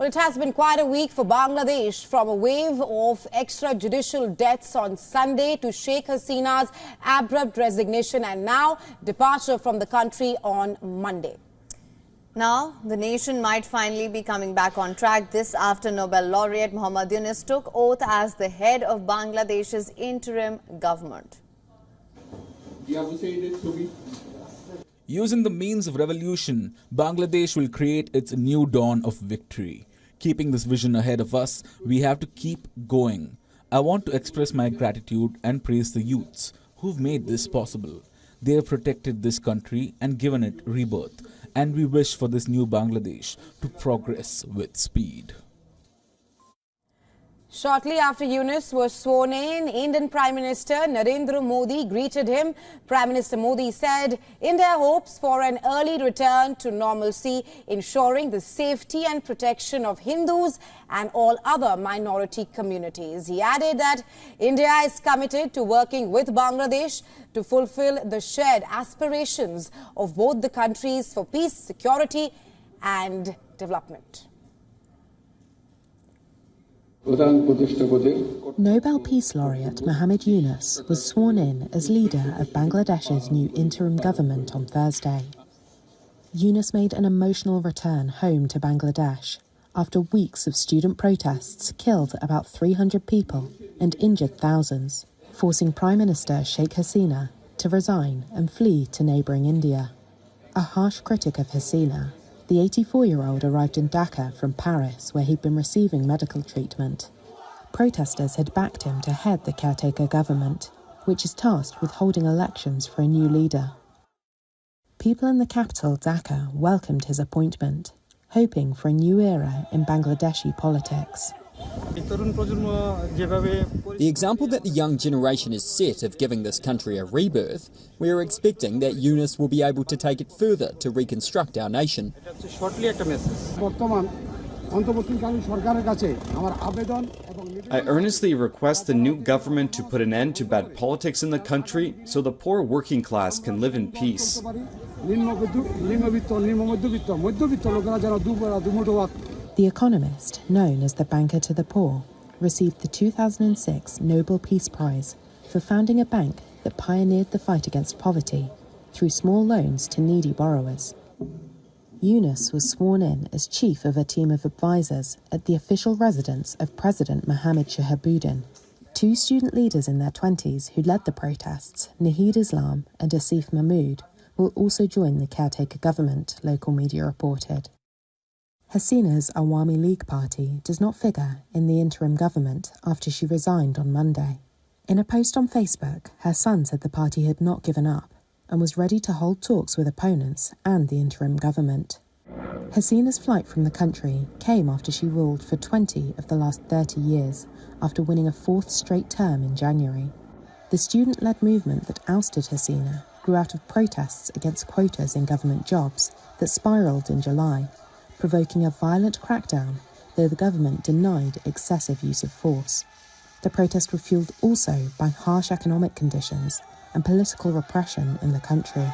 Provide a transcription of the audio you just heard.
Well, it has been quite a week for Bangladesh, from a wave of extrajudicial deaths on Sunday to Sheikh Hasina's abrupt resignation and now departure from the country on Monday. Now, the nation might finally be coming back on track. This after Nobel laureate Muhammad Yunus took oath as the head of Bangladesh's interim government. Using the means of revolution, Bangladesh will create its new dawn of victory. Keeping this vision ahead of us, we have to keep going. I want to express my gratitude and praise the youths who've made this possible. They have protected this country and given it rebirth, and we wish for this new Bangladesh to progress with speed. Shortly after Yunus was sworn in, Indian Prime Minister Narendra Modi greeted him. Prime Minister Modi said India hopes for an early return to normalcy, ensuring the safety and protection of Hindus and all other minority communities. He added that India is committed to working with Bangladesh to fulfill the shared aspirations of both the countries for peace, security and development. Nobel Peace Laureate Muhammad Yunus was sworn in as leader of Bangladesh's new interim government on Thursday. Yunus made an emotional return home to Bangladesh after weeks of student protests killed about 300 people and injured thousands, forcing Prime Minister Sheikh Hasina to resign and flee to neighbouring India. A harsh critic of Hasina, the 84-year-old arrived in Dhaka from Paris, where he'd been receiving medical treatment. Protesters had backed him to head the caretaker government, which is tasked with holding elections for a new leader. People in the capital, Dhaka, welcomed his appointment, hoping for a new era in Bangladeshi politics. The example that the young generation is set of giving this country a rebirth, we are expecting that Yunus will be able to take it further to reconstruct our nation. I earnestly request the new government to put an end to bad politics in the country so the poor working class can live in peace. The economist, known as the banker to the poor, received the 2006 Nobel Peace Prize for founding a bank that pioneered the fight against poverty through small loans to needy borrowers. Yunus was sworn in as chief of a team of advisors at the official residence of President Mohammed Shahabuddin. Two student leaders in their 20s who led the protests, Nahid Islam and Asif Mahmood, will also join the caretaker government, local media reported. Hasina's Awami League party does not figure in the interim government after she resigned on Monday. In a post on Facebook, her son said the party had not given up and was ready to hold talks with opponents and the interim government. Hasina's flight from the country came after she ruled for 20 of the last 30 years, after winning a fourth straight term in January. The student-led movement that ousted Hasina grew out of protests against quotas in government jobs that spiralled in July, provoking a violent crackdown, though the government denied excessive use of force. The protests were fuelled also by harsh economic conditions and political repression in the country.